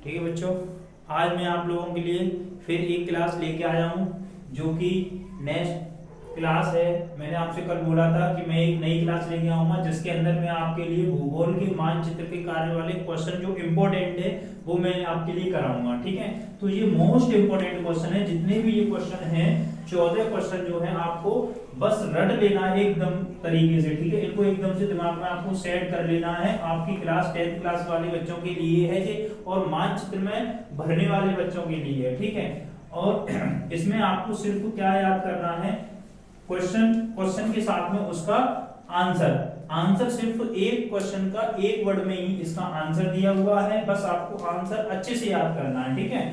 ठीक है बच्चों, आज मैं आप लोगों के लिए फिर एक क्लास लेके आया हूँ जो कि नेक्स्ट क्लास है। मैंने आपसे कल बोला था कि मैं एक नई क्लास लेके आऊंगा जिसके अंदर मैं आपके लिए भूगोल के मानचित्र के कार्य वाले क्वेश्चन जो इम्पोर्टेंट है वो मैं आपके लिए कराऊंगा। ठीक है, तो ये मोस्ट इम्पोर्टेंट क्वेश्चन है। जितने भी ये क्वेश्चन हैं 14 क्वेश्चन जो है आपको बस रट लेना है एकदम तरीके से। ठीक है, इनको एकदम से दिमाग में आपको सेट कर लेना है। आपकी क्लास 10th क्लास वाले बच्चों के लिए है ये, और मानचित्र में भरने वाले बच्चों के लिए है। ठीक है, और इसमें आपको सिर्फ क्या याद करना है, क्वेश्चन के साथ में उसका आंसर सिर्फ एक क्वेश्चन का एक वर्ड में ही इसका आंसर दिया हुआ है। बस आपको आंसर अच्छे से याद करना है। ठीक है,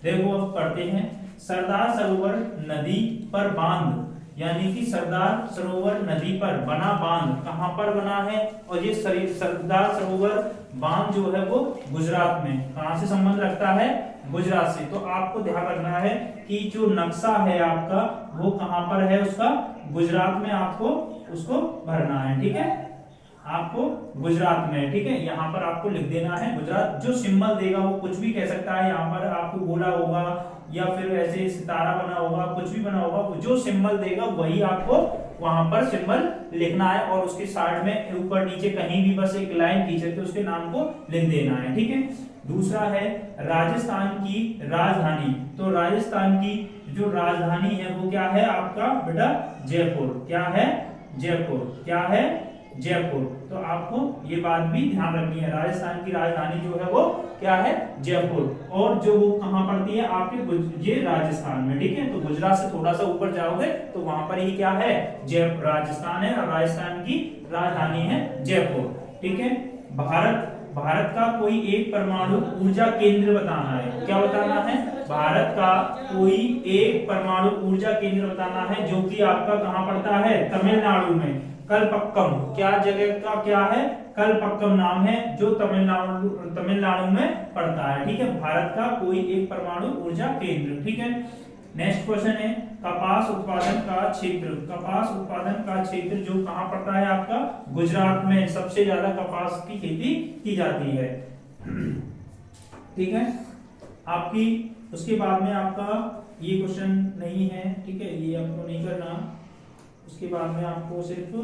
देखो अब पढ़ते हैं। सरदार सरोवर नदी पर बांध, यानी कि सरदार सरोवर नदी पर बना बांध कहां पर बना है, और ये सरदार सरोवर बांध जो है वो गुजरात में, कहां से संबंध रखता है, गुजरात से। तो आपको ध्यान रखना है कि जो नक्शा है आपका वो कहां पर है, उसका गुजरात में आपको उसको भरना है। ठीक है, आपको गुजरात में, ठीक है, यहाँ पर आपको लिख देना है गुजरात। जो सिंबल देगा वो कुछ भी कह सकता है, यहाँ पर आपको गोला होगा या फिर ऐसे सितारा बना होगा, कुछ भी बना होगा, जो सिंबल देगा वही आपको वहां पर सिंबल लिखना है, और उसके साइड में ऊपर नीचे कहीं भी बस एक लाइन खींच के उसके नाम को लिख देना है। ठीक है, दूसरा है राजस्थान की राजधानी। तो राजस्थान की जो राजधानी है वो क्या है आपका बेटा, जयपुर। क्या है, जयपुर। क्या है, जयपुर। तो आपको ये बात भी ध्यान रखनी है, राजस्थान की राजधानी जो है वो क्या है, जयपुर। और जो वो कहां पड़ती है आपके, ये राजस्थान में। ठीक है, तो गुजरात से थोड़ा सा ऊपर जाओगे तो वहां पर ही क्या है, जयपुर राजस्थान है, और राजस्थान की राजधानी है जयपुर। ठीक है, भारत का कोई एक परमाणु ऊर्जा केंद्र बताना है। क्या बताना है, भारत का कोई एक परमाणु ऊर्जा केंद्र बताना है जो कि आपका कहां पड़ता है, तमिलनाडु में। कलपक्कम, क्या जगह का क्या है, कलपक्कम नाम है, जो तमिलनाडु में पड़ता है। ठीक है, भारत का कोई एक परमाणु ऊर्जा केंद्र। ठीक है, नेक्स्ट क्वेश्चन है कपास उत्पादन का क्षेत्र। कपास उत्पादन का क्षेत्र जो कहां पड़ता है आपका, गुजरात में। सबसे ज्यादा कपास की खेती की जाती है। ठीक है, आपकी उसके बाद में आपका ये क्वेश्चन नहीं है। ठीक है, ये आपको नहीं करना। उसके बाद में आपको सिर्फ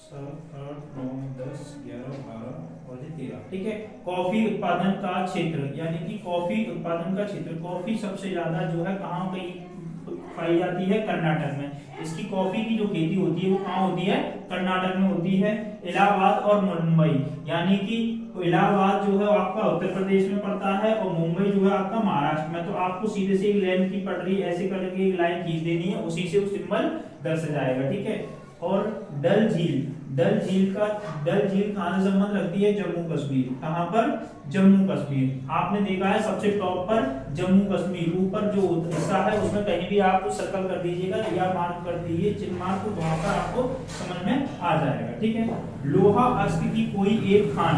7, 8, 9, 10, 11, 12 और 13। ठीक है, कॉफी उत्पादन का क्षेत्र, यानी कि कॉफी उत्पादन का क्षेत्र। कॉफी सबसे ज्यादा जो है कहाँ पाई जाती है, कर्नाटक में। इसकी कॉफी की जो खेती होती है वो कहाँ होती है, कर्नाटक में होती है। इलाहाबाद और मुंबई, यानी कि इलाहाबाद जो है आपका उत्तर प्रदेश में पड़ता है, और मुंबई जो है आपका महाराष्ट्र में। तो आपको सीधे से एक लाइन की पटरी ऐसे करके एक लाइन खींच देनी है, उसी से वो सिंबल दर्ज जाएगा। ठीक है, और डल झील कहां से संबंध रखती है, जम्मू कश्मीर। कहां पर, जम्मू कश्मीर। आपने देखा है सबसे टॉप पर जम्मू कश्मीर, ऊपर जो हिस्सा है उसमें कहीं भी आप सर्कल कर दीजिएगा या मार्क कर दीजिए चिन्ह मार्क, तो वहां पर आपको समझ में आ जाएगा। ठीक है, लोहा अश्क की कोई एक खान।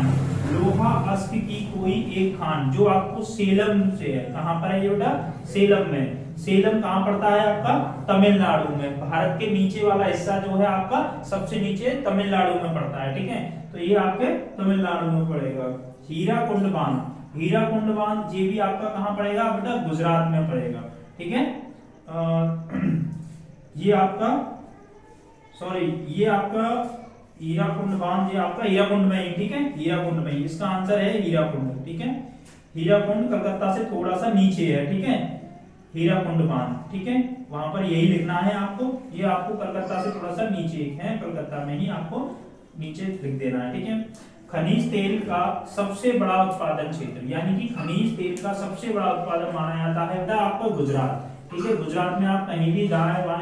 लोहा अश्क की कोई एक खान जो आपको सेलम से है। कहां पर है ये बेटा, सेलम में। सेलम कहां पड़ता है आपका, तमिलनाडु में। भारत के नीचे वाला हिस्सा जो है आपका सबसे नीचे तमिलनाडु में पड़ता है। ठीक है, तो ये आपके तमिलनाडु में पड़ेगा। हीराकुंड बांध ये भी आपका कहां पड़ेगा बेटा, गुजरात में पड़ेगा। ठीक है, ये आपका हीराकुंड बांध, ये आपका हीराकुंड में ही। ठीक है, हीराकुंड में ही इसका आंसर है, हीराकुंड। ठीक है, हीराकुंड कलकत्ता से थोड़ा सा नीचे है। ठीक है, हीराकुंड बांध। ठीक है, वहां पर यही लिखना है आपको, ये आपको कलकत्ता से थोड़ा सा नीचे है, कलकत्ता में ही आपको नीचे लिख देना है। ठीक है, खनिज तेल का सबसे बड़ा उत्पादन क्षेत्र, यानी कि खनिज तेल का सबसे बड़ा उत्पादन माना जाता है बेटा आपको गुजरात। ठीक है, गुजरात में आप कहीं भी दाएं बाएं